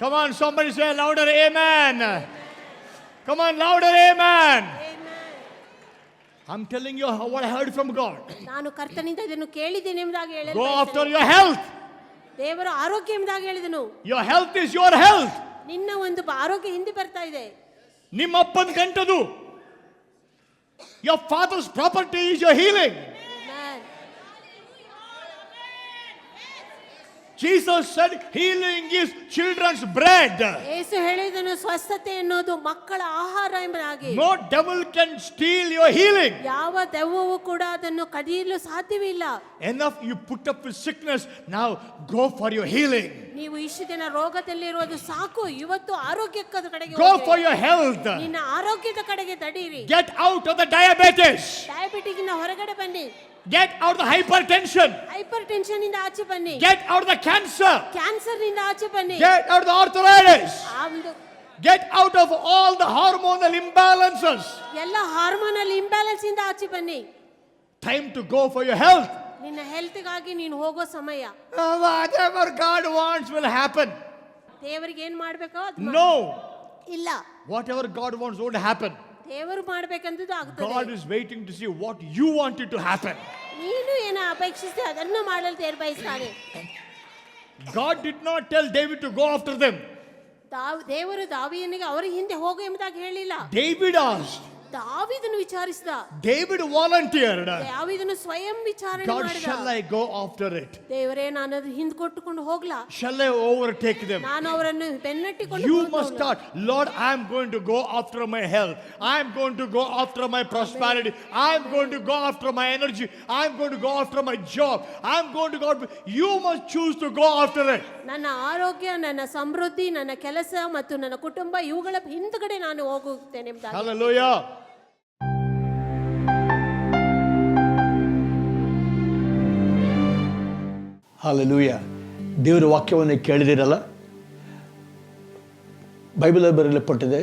Come on, somebody say louder amen. Come on, louder amen. I'm telling you what I heard from God. ನಾನು ಕರ್ತನಿಂದ ಇದನ್ನು ಕೇಳಿದ್ದೇನೆ ಎಂಬುದಾಗಿ Go ಹೇಳಲು after your health. ದೇವರು ಆರೋಗ್ಯ ಎಂಬುದಾಗಿ ಹೇಳಿದನು. Your health is your health. ನಿನ್ನ ಒಂದು ಆರೋಗ್ಯ ಹಿಂದೆ ಬರ್ತಾ ಇದೆ. ನಿಮ್ಮಪ್ಪನ ಗಂಟದು. Your father's property is your healing. Amen. Jesus said healing is children's bread. ಯೇಸು ಹೇಳಿದನು ಸ್ವಸ್ಥತೆ ಎನ್ನುವುದು ಮಕ್ಕಳ ಆಹಾರ ಎಂಬುದಾಗಿ. No devil can steal your healing. ಯಾವ ದೆವ್ವವು ಕೂಡ ಅದನ್ನು ಕದಿಯಲು ಸಾಧ್ಯವಿಲ್ಲ. Enough you put up with sickness, now go for your healing. ನೀವು ಇಷ್ಟು ದಿನ ರೋಗದಲ್ಲಿರುವುದು ಸಾಕು, ಇವತ್ತು ಆರೋಗ್ಯದ ಕಡೆಗೆ Go ಹೋಗಿ. for your health. ನಿನ್ನ ಆರೋಗ್ಯದ ಕಡೆಗೆ ತಡೀರಿ. Get out of the diabetes. ಡಯಾಬಿಟಿಕ್ನ ಹೊರಗಡೆ ಬನ್ನಿ. Get out of the hypertension. Hypertension ಇಂದ ಆಚೆ ಬನ್ನಿ. Get out of the cancer. Cancer ನಿಂದ ಆಚೆ ಬನ್ನಿ. Get out of the arthritis. ಆ ಒಂದು Get out of all the hormonal imbalances. ಎಲ್ಲ ಹಾರ್ಮೋನಲ್ ಇಂಬ್ಯಾಲೆನ್ಸ್ ಇಂದ ಆಚೆ ಬನ್ನಿ. Time to go for your health. ನಿನ್ನ ಹೆಲ್ತ್ಗಾಗಿ ನೀನು ಹೋಗೋ ಸಮಯ. Whatever God wants will happen. ದೇವರಿಗೆ ಏನ್ ಮಾಡ್ಬೇಕೋ ಅದು No. ಇಲ್ಲ. Whatever God wants won't happen. ದೇವರು ಮಾಡ್ಬೇಕಂತದ್ದು God ಆಗ್ತದೆ. is waiting to see what you want it to happen. ನೀನು ಏನು ಅಪೇಕ್ಷಿಸಿ ಅದನ್ನು ಮಾಡಲು ದೇವರು ಬಯಸ್ತಾನೆ. God did not tell David to go after them. ದೇವರು ದಾವೀದನಿಗೆ ಅವರ ಹಿಂದೆ ಹೋಗು ಎಂಬುದಾಗಿ ಹೇಳಿಲ್ಲ. David asked. ದಾವೀದನು ವಿಚಾರಿಸಿದ. David volunteered. ದಾವೀದನು ಸ್ವಯಂ ವಿಚಾರಣೆ God, ಮಾಡಿದ. shall I go after it? ದೇವರೇ ನಾನು ಅದು ಹಿಂದೆ ಕೊಟ್ಟುಕೊಂಡು ಹೋಗ್ಲಾ? Shall I overtake them? ನಾನು ಅವರನ್ನು ಬೆನ್ನಟ್ಟಿಕೊಂಡು You ಹೋಗ್ಲಾ? must start. Lord, I am going to go after my health. I am going to go after my prosperity. I am going to go after my energy. I am going to go after my job. I am going to go. You must choose to go after it. ನನ್ನ ಆರೋಗ್ಯ, ನನ್ನ ಸಮೃದ್ಧಿ, ನನ್ನ ಕೆಲಸ ಮತ್ತು ನನ್ನ ಕುಟುಂಬ ಇವುಗಳ ಹಿಂದ್ಗಡೆ ನಾನು ಹೋಗುತ್ತೇನೆ ಎಂಬುದಾಗಿ. Hallelujah. Hallelujah. ದೇವರ ವಾಕ್ಯವನ್ನು ಕೇಳಿದಿರಲ್ಲ, ಬೈಬಲಲ್ಲಿ ಬರೆಯಲ್ಪಟ್ಟಿದೆ,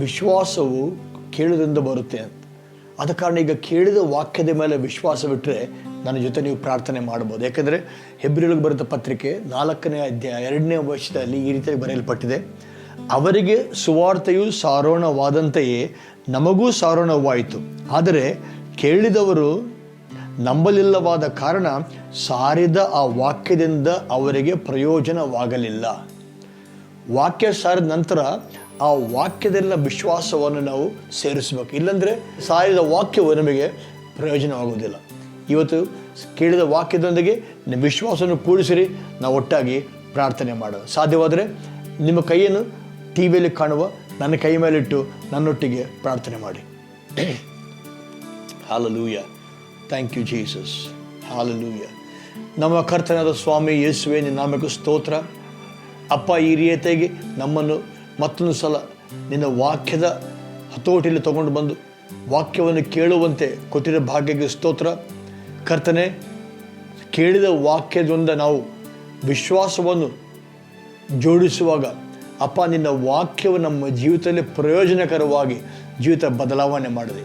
ವಿಶ್ವಾಸವು ಕೇಳುವುದರಿಂದ ಬರುತ್ತೆ ಅಂತ. ಆದ ಕಾರಣ ಈಗ ಕೇಳಿದ ವಾಕ್ಯದ ಮೇಲೆ ವಿಶ್ವಾಸವಿಟ್ಟರೆ ನನ್ನ ಜೊತೆ ನೀವು ಪ್ರಾರ್ಥನೆ ಮಾಡ್ಬೋದು. ಯಾಕೆಂದರೆ ಹೆಬ್ರಿಯರಿಗೆ ಬರೆದ ಪತ್ರಿಕೆ 4ನೇ ಅಧ್ಯಾಯ 2ನೇ ವಚನದಲ್ಲಿ ಈ ರೀತಿಯಾಗಿ ಬರೆಯಲ್ಪಟ್ಟಿದೆ, ಅವರಿಗೆ ಸುವಾರ್ತೆಯು ಸಾರೋಣವಾದಂತೆಯೇ ನಮಗೂ ಸಾರೋಣವಾಯಿತು, ಆದರೆ ಕೇಳಿದವರು ನಂಬಲಿಲ್ಲವಾದ ಕಾರಣ ಸಾರಿದ ಆ ವಾಕ್ಯದಿಂದ ಅವರಿಗೆ ಪ್ರಯೋಜನವಾಗಲಿಲ್ಲ. ವಾಕ್ಯ ಸಾರಿದ ನಂತರ ಆ ವಾಕ್ಯದಲ್ಲಿನ ವಿಶ್ವಾಸವನ್ನು ನಾವು ಸೇರಿಸಬೇಕು. ಇಲ್ಲಾಂದರೆ ಸಾರಿದ ವಾಕ್ಯವು ನಮಗೆ ಪ್ರಯೋಜನವಾಗುವುದಿಲ್ಲ. ಇವತ್ತು ಕೇಳಿದ ವಾಕ್ಯದೊಂದಿಗೆ ನಿಮ್ಮ ವಿಶ್ವಾಸವನ್ನು ಕೂಡಿಸಿರಿ, ನಾವು ಒಟ್ಟಾಗಿ ಪ್ರಾರ್ಥನೆ ಮಾಡೋಣ. ಸಾಧ್ಯವಾದರೆ ನಿಮ್ಮ ಕೈಯನ್ನು ಟಿ ವಿಯಲ್ಲಿ ಕಾಣುವ ನನ್ನ ಕೈ ಮೇಲಿಟ್ಟು ನನ್ನೊಟ್ಟಿಗೆ ಪ್ರಾರ್ಥನೆ ಮಾಡಿ. Hallelujah, thank you Jesus, hallelujah. ನಮ್ಮ ಕರ್ತನಾದ ಸ್ವಾಮಿ ಯೇಸುವೇ, ನಿನ್ನ ನಾಮಕ್ಕೆ ಸ್ತೋತ್ರ. ಅಪ್ಪ, ಈ ರೀತಿಯಾಗಿ ನಮ್ಮನ್ನು ಮತ್ತೊಂದು ಸಲ ನಿನ್ನ ವಾಕ್ಯದ ಹತೋಟಿಯಲ್ಲಿ ತಗೊಂಡು ಬಂದು ವಾಕ್ಯವನ್ನು ಕೇಳುವಂತೆ ಕೊಟ್ಟಿರೋ ಭಾಗ್ಯಕ್ಕೆ ಸ್ತೋತ್ರ. ಕರ್ತನೆ, ಕೇಳಿದ ವಾಕ್ಯದಿಂದ ನಾವು ವಿಶ್ವಾಸವನ್ನು ಜೋಡಿಸುವಾಗ ಅಪ್ಪ, ನಿನ್ನ ವಾಕ್ಯವು ನಮ್ಮ ಜೀವಿತದಲ್ಲಿ ಪ್ರಯೋಜನಕರವಾಗಿ ಜೀವಿತ ಬದಲಾವಣೆ ಮಾಡಿದೆ.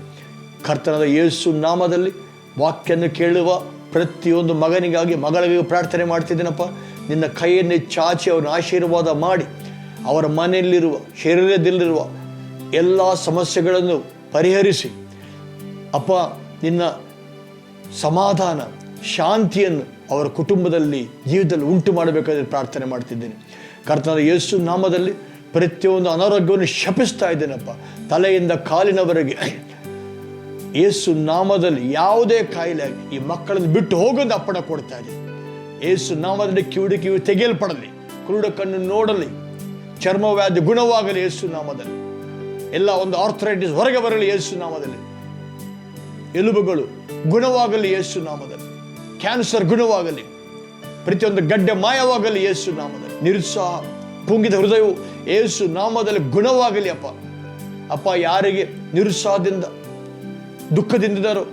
ಕರ್ತನಾದ ಯೇಸು ನಾಮದಲ್ಲಿ ವಾಕ್ಯವನ್ನು ಕೇಳುವ ಪ್ರತಿಯೊಂದು ಮಗನಿಗಾಗಿ ಮಗಳಿಗೆ ಪ್ರಾರ್ಥನೆ ಮಾಡ್ತಿದ್ದೀನಪ್ಪ. ನಿನ್ನ ಕೈಯನ್ನೇ ಚಾಚಿ ಅವರನ್ನು ಆಶೀರ್ವಾದ ಮಾಡಿ ಅವರ ಮನೆಯಲ್ಲಿರುವ ಶರೀರದಲ್ಲಿರುವ ಎಲ್ಲ ಸಮಸ್ಯೆಗಳನ್ನು ಪರಿಹರಿಸಿ ಅಪ್ಪ, ನಿನ್ನ ಸಮಾಧಾನ ಶಾಂತಿಯನ್ನು ಅವರ ಕುಟುಂಬದಲ್ಲಿ ಜೀವಿತದಲ್ಲಿ ಉಂಟು ಮಾಡಬೇಕಾದ್ರೆ ಪ್ರಾರ್ಥನೆ ಮಾಡ್ತಿದ್ದೇನೆ. ಕರ್ತನಾದ ಯೇಸು ನಾಮದಲ್ಲಿ ಪ್ರತಿಯೊಂದು ಅನಾರೋಗ್ಯವನ್ನು ಶಪಿಸ್ತಾ ಇದ್ದೇನಪ್ಪ. ತಲೆಯಿಂದ ಕಾಲಿನವರೆಗೆ ಯೇಸು ನಾಮದಲ್ಲಿ ಯಾವುದೇ ಕಾಯಿಲೆ ಈ ಮಕ್ಕಳನ್ನು ಬಿಟ್ಟು ಹೋಗೋದು ಅಪ್ಪಣ ಕೊಡ್ತಾ ಇದೆ. ಯೇಸು ನಾಮದಲ್ಲಿ ಕಿವಿ ತೆಗೆಯಲ್ಪಡಲಿ, ಕುರುಡ ಕಣ್ಣು ನೋಡಲಿ, ಚರ್ಮವ್ಯಾಧಿ ಗುಣವಾಗಲಿ ಯೇಸು ನಾಮದಲ್ಲಿ. ಎಲ್ಲ ಒಂದು ಆರ್ಥರೈಟಿಸ್ ಹೊರಗೆ ಬರಲಿ ಯೇಸು ನಾಮದಲ್ಲಿ. ಎಲುಬುಗಳು ಗುಣವಾಗಲಿ ಯೇಸು ನಾಮದಲ್ಲಿ. ಕ್ಯಾನ್ಸರ್ ಗುಣವಾಗಲಿ, ಪ್ರತಿಯೊಂದು ಗಡ್ಡೆ ಮಾಯವಾಗಲಿ ಯೇಸು ನಾಮದಲ್ಲಿ. ನಿರುತ್ಸಾಹ, ಕುಂಗಿದ ಹೃದಯವು ಯೇಸು ನಾಮದಲ್ಲಿ ಗುಣವಾಗಲಿ ಅಪ್ಪ. ಅಪ್ಪ, ಯಾರಿಗೆ ನಿರುತ್ಸಾಹದಿಂದ ದುಃಖದಿಂದಿದ್ದಾರೋ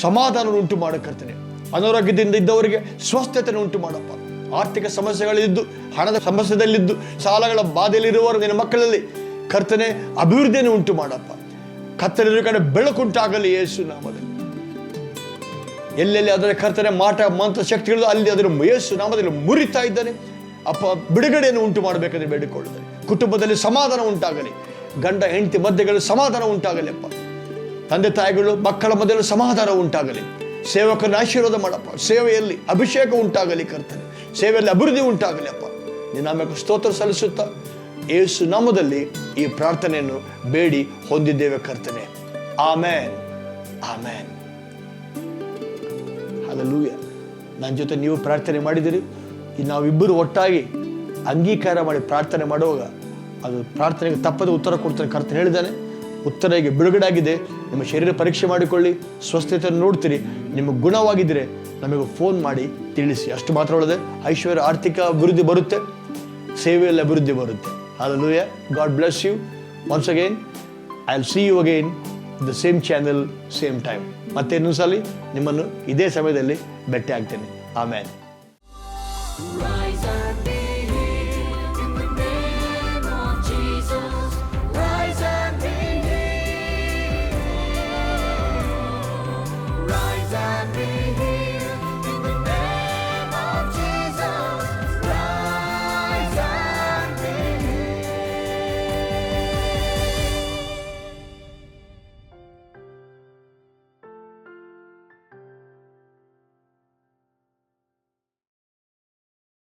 ಸಮಾಧಾನವನ್ನು ಉಂಟು ಮಾಡಕರ್ತೇನೆ. ಅನಾರೋಗ್ಯದಿಂದ ಇದ್ದವರಿಗೆ ಸ್ವಸ್ಥತೆಯನ್ನು ಉಂಟು ಮಾಡಪ್ಪ. ಆರ್ಥಿಕ ಸಮಸ್ಯೆಗಳಿದ್ದು, ಹಣದ ಸಮಸ್ಯೆದಲ್ಲಿದ್ದು, ಸಾಲಗಳ ಬಾಧೆಯಲ್ಲಿರುವವರು ನಿನ್ನ ಮಕ್ಕಳಲ್ಲಿ ಕರ್ತನೆ ಅಭಿವೃದ್ಧಿಯನ್ನು ಉಂಟು ಮಾಡಪ್ಪ. ಕತ್ತಲಿರುವ ಕಡೆ ಬೆಳಕುಂಟಾಗಲಿ ಯೇಸು ನಾಮದಲ್ಲಿ. ಎಲ್ಲೆಲ್ಲಿ ಅದರ ಕರ್ತನೆ ಮಾಟ ಮಂತ್ರ ಶಕ್ತಿಗಳು ಅಲ್ಲಿ ಅದರ ಯೇಸು ನಾಮದಲ್ಲಿ ಮುರಿತಾ ಇದ್ದಾನೆ ಅಪ್ಪ. ಬಿಡುಗಡೆಯನ್ನು ಉಂಟು ಮಾಡಬೇಕಾದ್ರೆ ಬೇಡಿಕೊಳ್ಳುತ್ತಾರೆ. ಕುಟುಂಬದಲ್ಲಿ ಸಮಾಧಾನ ಉಂಟಾಗಲಿ, ಗಂಡ ಹೆಂಡತಿ ಮಧ್ಯೆಗಳು ಸಮಾಧಾನ ಉಂಟಾಗಲಿ ಅಪ್ಪ. ತಂದೆ ತಾಯಿಗಳು ಮಕ್ಕಳ ಮಧ್ಯದಲ್ಲಿ ಸಮಾಧಾನ ಉಂಟಾಗಲಿ. ಸೇವಕರನ್ನು ಆಶೀರ್ವಾದ ಮಾಡಪ್ಪ. ಸೇವೆಯಲ್ಲಿ ಅಭಿಷೇಕ ಉಂಟಾಗಲಿ ಕರ್ತನೆ, ಸೇವೆಯಲ್ಲಿ ಅಭಿವೃದ್ಧಿ ಉಂಟಾಗಲಿ ಅಪ್ಪ. ನಿನ್ನ ನಾಮಕ್ಕೆ ಸ್ತೋತ್ರ ಸಲ್ಲಿಸುತ್ತಾ ಯೇಸು ನಾಮದಲ್ಲಿ ಈ ಪ್ರಾರ್ಥನೆಯನ್ನು ಬೇಡಿ ಹೊಂದಿದ್ದೇವೆ ಕರ್ತನೆ. ಆಮೇನ್, ಆಮೇನ್, ಹಲ್ಲೆಲೂಯಾ. ನನ್ನ ಜೊತೆ ನೀವು ಪ್ರಾರ್ಥನೆ ಮಾಡಿದಿರಿ. ನಾವಿಬ್ಬರು ಒಟ್ಟಾಗಿ ಅಂಗೀಕಾರ ಮಾಡಿ ಪ್ರಾರ್ಥನೆ ಮಾಡುವಾಗ ಅದು ಪ್ರಾರ್ಥನೆಗೆ ತಪ್ಪದೆ ಉತ್ತರ ಕೊಡ್ತಾನೆ. ಕರ್ತನೆ ಹೇಳಿದ್ದಾನೆ, ಉತ್ತರ ಈಗ ಬಿಡುಗಡೆ ಆಗಿದೆ. ನಿಮ್ಮ ಶರೀರ ಪರೀಕ್ಷೆ ಮಾಡಿಕೊಳ್ಳಿ, ಸ್ವಸ್ಥತೆಯನ್ನು ನೋಡ್ತೀರಿ. ನಿಮಗೆ ಗುಣವಾಗಿದ್ದರೆ ನಮಗೆ ಫೋನ್ ಮಾಡಿ ತಿಳಿಸಿ. ಅಷ್ಟು ಮಾತ್ರ ಒಳ್ಳೆದೆ. ಐಶ್ವರ್ಯ, ಆರ್ಥಿಕ ಅಭಿವೃದ್ಧಿ ಬರುತ್ತೆ, ಸೇವೆಯಲ್ಲಿ ಅಭಿವೃದ್ಧಿ ಬರುತ್ತೆ. Hallelujah. God bless you. Once again, I'll see you again in the same channel, same time. ಮತ್ತೆ ಇನ್ನೊಂದು ಸಲ ನಿಮ್ಮನ್ನು ಇದೇ ಸಮಯದಲ್ಲಿ ಭೇಟಿ ಆಗ್ತೇನೆ. ಆಮೇನ್.